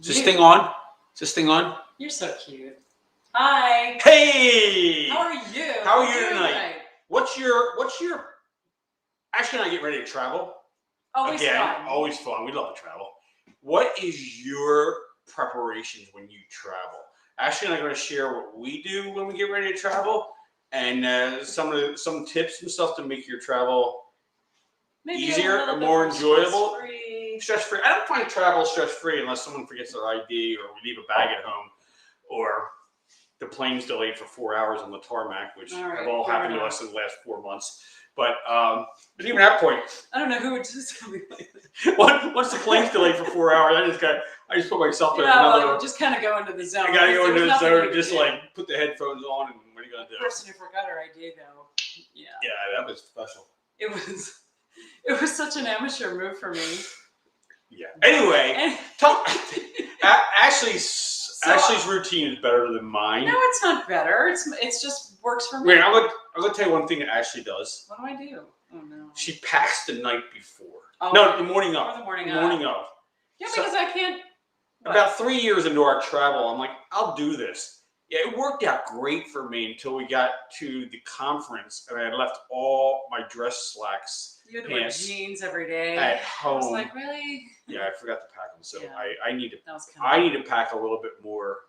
Is this thing on? Is this thing on? You're so cute. Hi. Hey. How are you? How are you tonight? What's your? Actually, when I get ready to travel. Always fun. Always fun. We love to travel. What is your preparations when you travel? Ashley and I are going to share what we do when we get ready to travel, and some tips and stuff to make your travel easier and more enjoyable. Stress-free. I don't find travel stress-free unless someone forgets their ID or we leave a bag at home or the plane's delayed for 4 hours on the tarmac, which have all happened to us in the last 4 months. But even at that point, I don't know who would do something like that. Once the plane's delayed for 4 hours, I just put myself in another. Well, just kind of go into the zone. I gotta go into the zone and just like put the headphones on and what are you gonna do? The person who forgot her ID though. Yeah. Yeah, that was special. It was such an amateur move for me. Yeah. Anyway, Ashley's routine is better than mine. No, it's not better. It's just works for me. Wait, I'm gonna tell you one thing that Ashley does. What do I do? Oh no. She packs the night before. Oh, no, the morning of. Or the morning of. Yeah, because I can't. What? About 3 years into our travel, I'm like, I'll do this. Yeah, it worked out great for me until we got to the conference and I left all my dress slacks. You had to wear jeans every day at home. I was like, really? Yeah, I forgot to pack them, so yeah. I need to pack a little bit more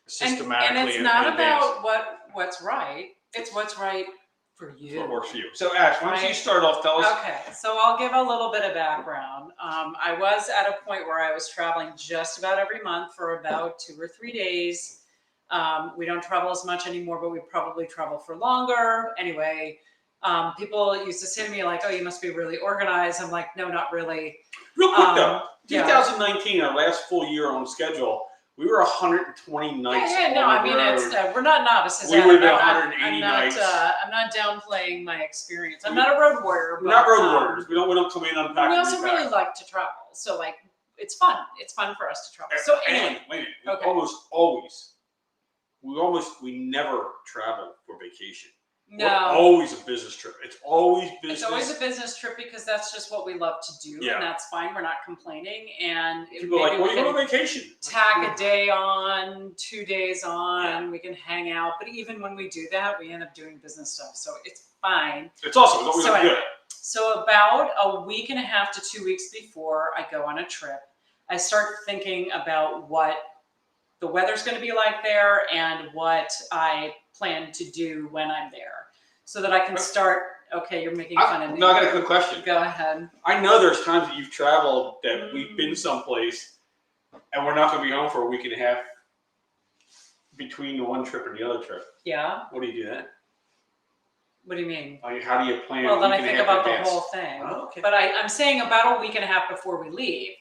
systematically. And it's not about what's right; it's what's right for you. What works for you. So, Ash, why don't you start off? Tell us. Okay, so I'll give a little bit of background. I was at a point where I was traveling just about every month for about 2 or 3 days. We don't travel as much anymore, but we probably travel for longer. Anyway. People used to say to me like, "Oh, you must be really organized." I'm like, "No, not really." Real quick though, 2019, our last full year on schedule, we were 120 nights. We're not novices. We would have been 180 nights. I'm not downplaying my experience. I'm not a road warrior. We're not road warriors. We don't come in unpack. We also really like to travel, so like it's fun. It's fun for us to travel. So anyway, wait a minute. We never travel for vacation. No. We're always a business trip. It's always business. It's always a business trip because that's just what we love to do, and that's fine. We're not complaining. And people are like, "Well, you go on vacation." Tack a day on, 2 days on. We can hang out, but even when we do that, we end up doing business stuff, so it's fine. It's awesome. It's always good. So about a week and a half to 2 weeks before I go on a trip, I start thinking about what the weather's going to be like there and what I plan to do when I'm there, so that I can start. Okay, you're making fun of me. No, I got a quick question. Go ahead. I know there's times that you've traveled that we've been someplace and we're not going to be home for a week and a half between the one trip and the other trip. Yeah. What do you do then? What do you mean? How do you plan? Well, then I think about the whole thing. Oh, okay. But I'm saying about a week and a half before we leave,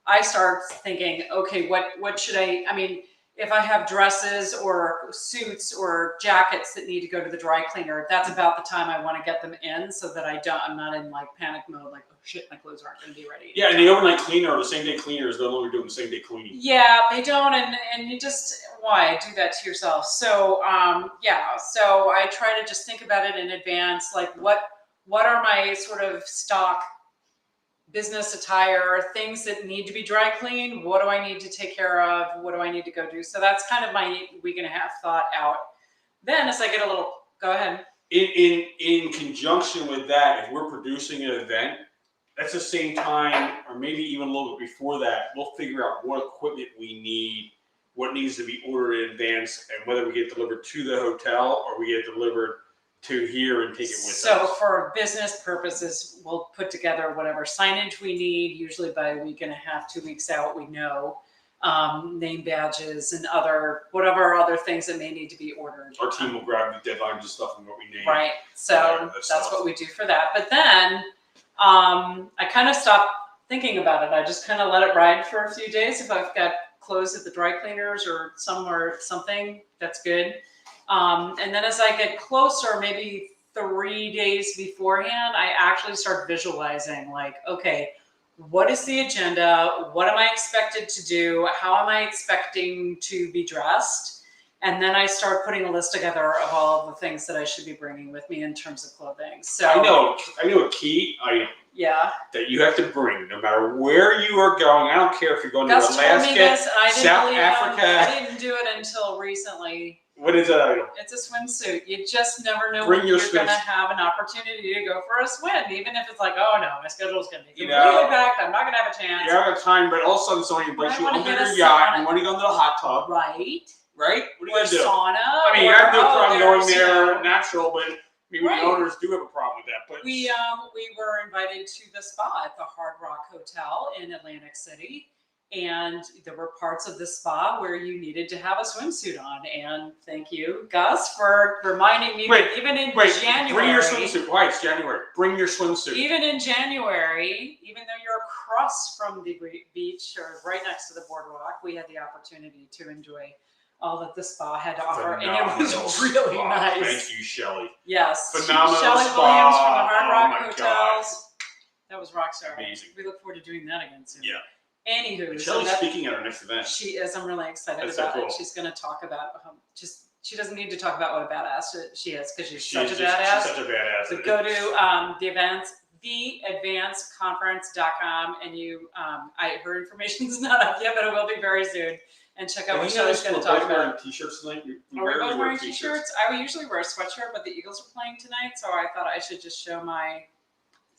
I start thinking, okay, what should I mean, if I have dresses or suits or jackets that need to go to the dry cleaner, that's about the time I want to get them in so that I'm not in like panic mode, like, oh shit, my clothes aren't going to be ready. Yeah, and the overnight cleaner or the same day cleaner is no longer doing the same day cleaning. Yeah, they don't, and you just, why do that to yourself? So, so I try to just think about it in advance, like what are my sort of stock business attire, things that need to be dry cleaned. What do I need to take care of? What do I need to go do? So that's kind of my week and a half thought out. Then as I get a little, go ahead. In conjunction with that, if we're producing an event, that's the same time, or maybe even a little bit before that, we'll figure out what equipment we need, what needs to be ordered in advance, and whether we get delivered to the hotel or we get delivered to here and take it with us. So for business purposes, we'll put together whatever signage we need, usually by a week and a half, 2 weeks out, we know, name badges and whatever other things that may need to be ordered. Our team will grab the deadlines and stuff and what we name. Right, so that's what we do for that. But then I kind of stopped thinking about it. I just kind of let it ride for a few days. If I've got clothes at the dry cleaners or something, that's good. And then as I get closer, maybe 3 days beforehand, I actually start visualizing like, okay, what is the agenda? What am I expected to do? How am I expecting to be dressed? And then I start putting a list together of all of the things that I should be bringing with me in terms of clothing. So I know a key. Yeah. That you have to bring, no matter where you are going. I don't care if you're going to Alaska, South Africa. I didn't do it until recently. What is that? It's a swimsuit. You just never know Bring when you're going to have an opportunity to go for a swim, even if it's like, oh no, my schedule's going to be completely packed. I'm not going to have a chance. You have a time, but all of a sudden somebody invites you onto their yacht. You want to go into the hot tub, right? Right? What are you going to do? Sauna. I mean, I have no problem going there natural, but maybe the owners do have a problem with that. But we were invited to the spa at the Hard Rock Hotel in Atlantic City. And there were parts of the spa where you needed to have a swimsuit on. And thank you, Gus, for reminding me that even in January. Bring your swimsuit. Why? It's January. Bring your swimsuit. Even in January, even though you're across from the beach or right next to the boardwalk, we had the opportunity to enjoy all that the spa had to offer. And it was really nice. Thank you, Shelley. Yes. Phenomenal Shelley spa. Williams from the Hard Rock Hotels. God. That was rockstar. Amazing. We look forward to doing that again soon. Yeah. Anywho, Shelley's speaking at our next event. She is. I'm really excited about it. She's going to talk about she doesn't need to talk about what a badass she is because she's such a badass. She's such a badass. So go to the events, theadvancedconference.com, and you. Her information is not up yet, but it will be very soon. And check out what Shelley's going to talk about. Wearing t-shirts tonight. Are we both wearing t-shirts? I would usually wear a sweatshirt, but the Eagles are playing tonight, so I thought I should just show my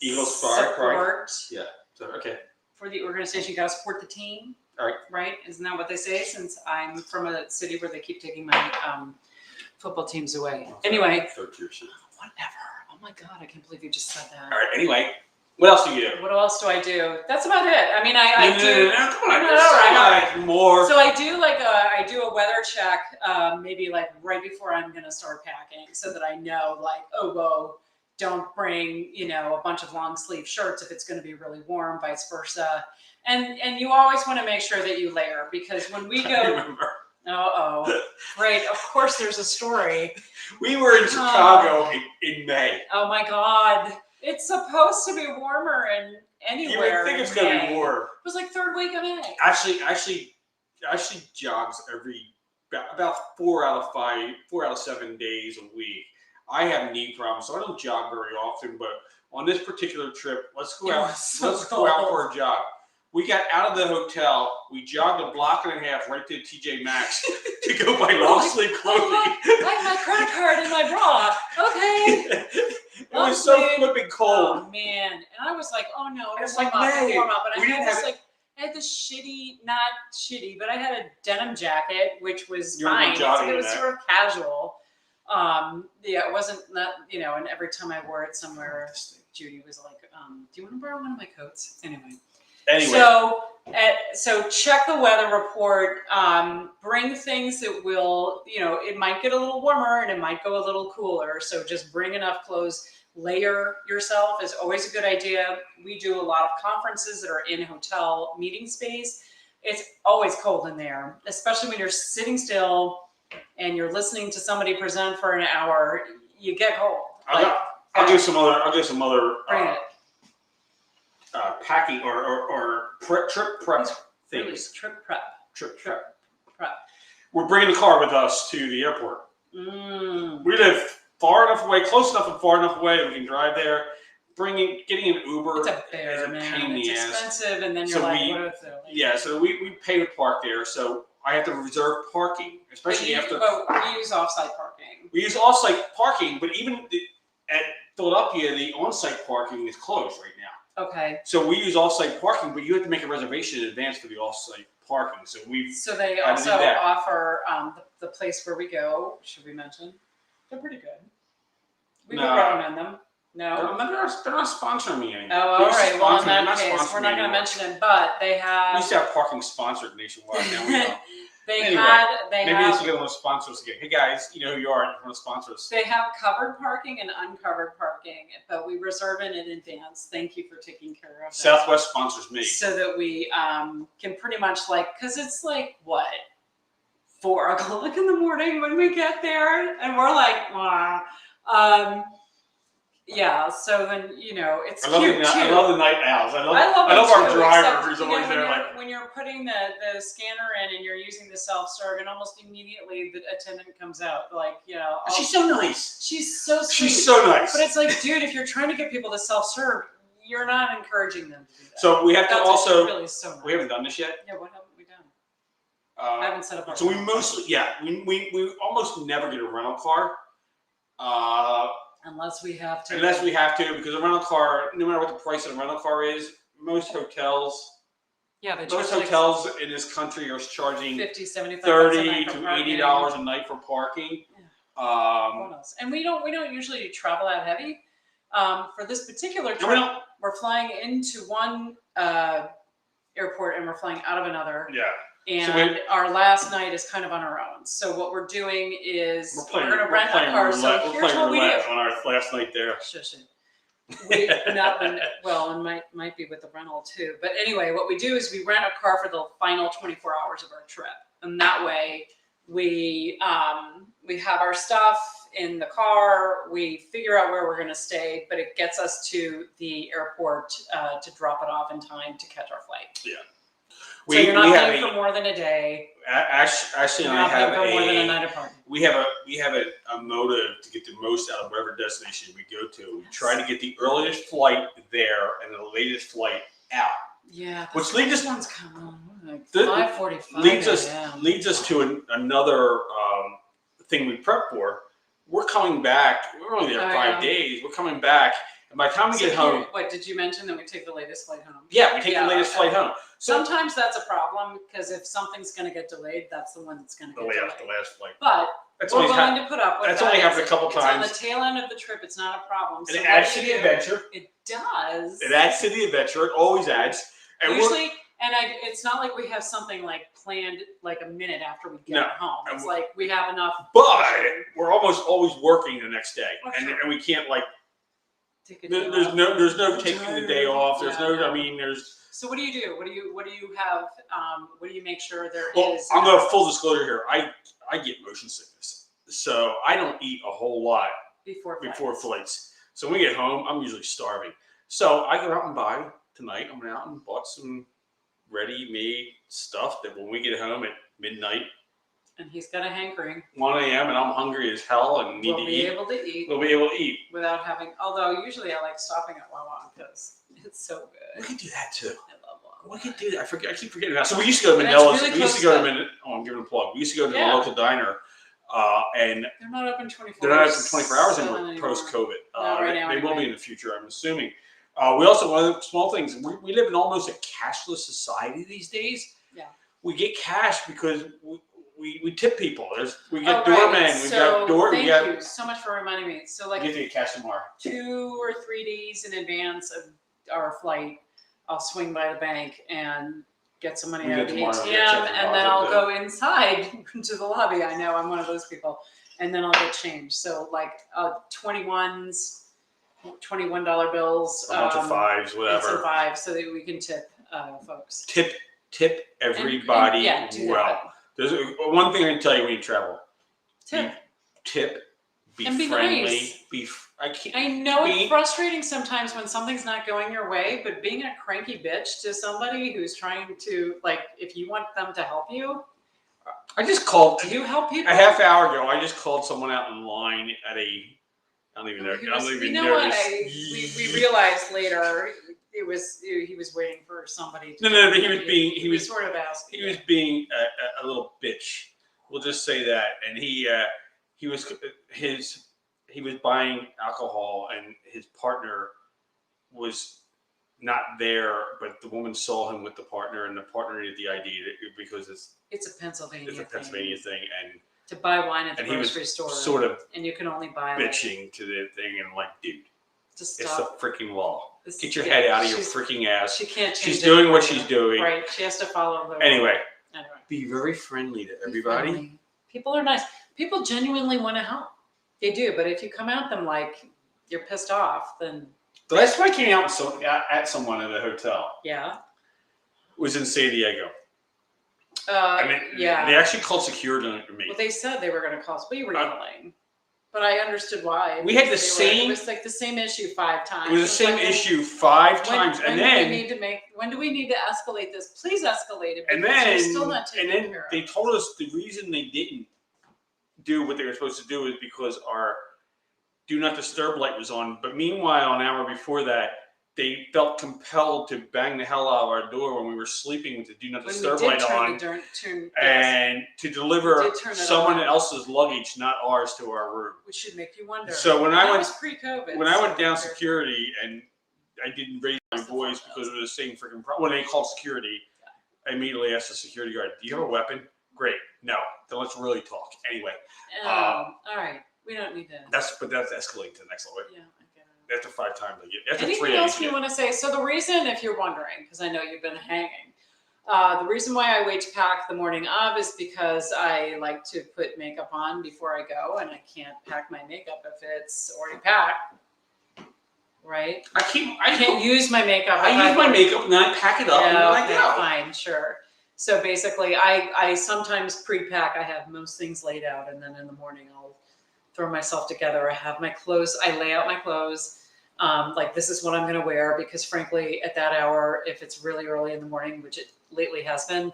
Eagles support. Yeah. So okay. For the organization, you got to support the team. All right. Right? Isn't that what they say? Since I'm from a city where they keep taking my football teams away. Anyway. Third-tier shit. Whatever. Oh my God, I can't believe you just said that. All right. Anyway, what else do you do? What else do I do? That's about it. I mean, I do. Come on. More. So I do I do a weather check, maybe like right before I'm gonna start packing, so that I know like, oh whoa. Don't bring, a bunch of long sleeve shirts if it's going to be really warm, vice versa. And you always want to make sure that you layer because when we go, great. Of course, there's a story. We were in Chicago in May. Oh my God. It's supposed to be warmer anywhere. You would think it's going to be warm. It was like third week of May. Actually jogs about 4 out of 7 days a week. I have knee problems, so I don't jog very often. But on this particular trip, let's go out for a jog. We got out of the hotel. We jogged a block and a half right to TJ Maxx to go buy long sleeve clothing. I have my credit card in my bra. Okay. It was so flipping cold. Oh man, and I was like, oh no, it's like May. Warm up. And I had this not shitty, but I had a denim jacket, which was fine. It was sort of casual. It wasn't that, and every time I wore it somewhere, Judy was like, do you want to borrow one of my coats? Anyway. So check the weather report, bring things that will, it might get a little warmer and it might go a little cooler. So just bring enough clothes, layer yourself is always a good idea. We do a lot of conferences that are in hotel meeting space. It's always cold in there, especially when you're sitting still and you're listening to somebody present for an hour, you get cold. I'll do some other packing or trip prep things. Really, trip prep. We're bringing the car with us to the airport. We live close enough and far enough away that we can drive there. Getting an Uber it's a bear, man. It's expensive, and then you're what is it? Yeah, so we pay to park there. So I have to reserve parking, especially after. But we use off-site parking. We use off-site parking, but even at Philadelphia, the on-site parking is closed right now. Okay. So we use off-site parking, but you have to make a reservation in advance for the off-site parking. So they also offer the place where we go. Should we mention? They're pretty good. We would recommend them. No, they're not sponsoring me anymore. Oh, all right. Well, in that case, we're not going to mention it, but they have. We used to have parking sponsored nationwide. Now we don't. Maybe this is going to sponsor us again. Hey guys, you know who you are. You want to sponsor us? They have covered parking and uncovered parking, but we reserve it in advance. Thank you for taking care of that. Southwest sponsors me, so that we can pretty much because it's 4 o'clock in the morning when we get there, and we're like, wow. Yeah, so then it's cute too. I love the night owls. I love our driver who's always there. When you're putting the scanner in and you're using the self-serve, and almost immediately the attendant comes out, she's so nice. She's so sweet. She's so nice. But it's like, dude, if you're trying to get people to self-serve, you're not encouraging them to do that. So we have to That's also. really so nice. We haven't done this yet. Yeah, what haven't we done? I haven't set up our So we mostly, we almost never get a rental car. Unless we have to. Unless we have to, because a rental car, no matter what the price of a rental car is, most hotels. Yeah, Most hotels in this country are charging $50, $75 $30 to $80 a night for parking. Yeah. What else? And we don't usually travel that heavy. For this particular trip, we're flying into one airport and we're flying out of another. Yeah. And our last night is kind of on our own. So what we're doing is we're going to rent a car. So here's what we do. On our last night there. Shush it. And might be with the rental too. But anyway, what we do is we rent a car for the final 24 hours of our trip, and that way we have our stuff in the car. We figure out where we're going to stay, but it gets us to the airport to drop it off in time to catch our flight. Yeah. So you're not paying for more than a day. Ashley and I have more than a night apart. We have a motive to get the most out of whatever destination we go to. We try to get the earliest flight there and the latest flight out. Yeah. Which leads us one's coming on like 5:45. Leads us to another thing we prep for. We're coming back. We're only there 5 days. We're coming back. And by the time we get home... What, did you mention that we take the latest flight home? Yeah, we take the latest flight home. So, sometimes that's a problem because if something's going to get delayed, that's the one that's going to get delayed. The last flight. But we're willing to put up with that. That's only happened a couple times. On the tail end of the trip, it's not a problem. And it adds to the adventure. It does. It adds to the adventure. It always adds. And usually, it's not like we have something like planned like a minute after we get home. It's like we have enough. But we're almost always working the next day, and we can't like. There's no taking the day off. There's there's. So what do you do? What do you have? What do you make sure there is? I'm going to full disclosure here. I get motion sickness, so I don't eat a whole lot before flights. So when we get home, I'm usually starving. So I go out and buy tonight. I went out and bought some ready-made stuff that when we get home at midnight. And he's got a hankering. 1 a.m. and I'm hungry as hell and need to eat. We'll be able to eat. We'll be able to eat. Without having, although usually I like stopping at Wawa because it's so good. We can do that too. I love Wawa. We can do that. I keep forgetting that. So we used to go to Manila's. Really I'm giving a plug. We used to go to the local diner. And they're not open 24 hours. They're not open 24 hours anymore post-COVID. Right now, they will be in the future, I'm assuming. We also, one of the small things, we live in almost a cashless society these days. Yeah. We get cash because we tip people. We get doormen. Thank you so much for reminding me. So like, we get to get cash tomorrow. 2 or 3 days in advance of our flight, I'll swing by the bank and get some money out of the ATM, and then I'll go inside to the lobby. I know I'm one of those people, and then I'll get change. So like $21 bills, a bunch of fives, whatever. Some fives, so that we can tip folks. Tip everybody well. There's one thing I can tell you when you travel. Tip. Be friendly. Nice. I know it's frustrating sometimes when something's not going your way, but being a cranky bitch to somebody who's trying to, like, if you want them to help you. I just called. Do you help people? A half hour ago, I just called someone out in line at a. I don't even know. We realized later he was waiting for somebody. No. He was sort of asking. He was being a little bitch. We'll just say that, and he was buying alcohol, and his partner was not there, but the woman saw him with the partner, and the partner needed the ID because it's a Pennsylvania thing, and to buy wine at the grocery store, sort of, and you can only buy bitching to the thing, and like, dude, it's the freaking law. Get your head out of your freaking ass. She can't. She's doing what she's doing. Right. She has to follow the. Anyway, be very friendly to everybody. People are nice. People genuinely want to help. They do, but if you come at them like you're pissed off, then. The last time I came out at someone at a hotel. Yeah. Was in San Diego. They actually called security on me. Well, they said they were going to call us. We were yelling. But I understood why. We had the same. It was like the same issue 5 times. It was the same issue 5 times, and then. When do we need to escalate this? Please escalate it. And then. Still not taking care of it. They told us the reason they didn't do what they were supposed to do is because our do not disturb light was on. But meanwhile, an hour before that, they felt compelled to bang the hell out of our door when we were sleeping with the do not disturb light on, and to deliver someone else's luggage, not ours, to our room. Which should make you wonder. So when I went pre-COVID, when I went down security and I didn't raise my voice because it was the same freaking problem. When they called security, I immediately asked the security guard, "Do you have a weapon?" Great. No. Then let's really talk. Anyway. All right. We don't need to. That's escalating to the next level. Yeah, I get it. After 5 times, I get. After Anything 3, else you want to say? So the reason, if you're wondering, because I know you've been hanging, the reason why I wait to pack the morning of is because I like to put makeup on before I go, and I can't pack my makeup if it's already packed. Right? I can't use my makeup. I use my makeup and then I pack it up and then I go. Fine, sure. So basically, I sometimes pre-pack. I have most things laid out, and then in the morning I'll throw myself together. I have my clothes. I lay out my clothes. Like this is what I'm going to wear because, frankly, at that hour, if it's really early in the morning, which it lately has been,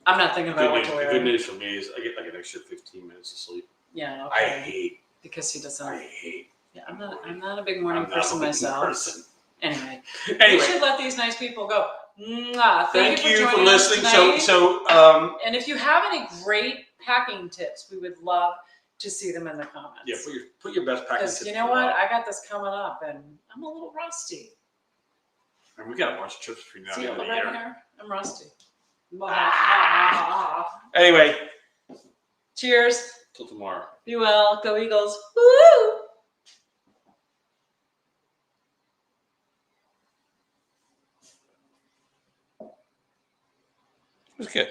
I'm not thinking about what to wear. The good news for me is I get like an extra 15 minutes of sleep. Yeah. Okay. I hate because he doesn't. I hate. Yeah, I'm not a big morning person myself. Anyway, we should let these nice people go. Mwah. Thank you for listening. And if you have any great packing tips, we would love to see them in the comments. Yeah, put your best packing tips. Because you know what, I got this coming up, and I'm a little rusty. And we got a bunch of trips for you now. See what right here? I'm rusty. Anyway, cheers. Till tomorrow. Be well. Go Eagles. Woo! It was good.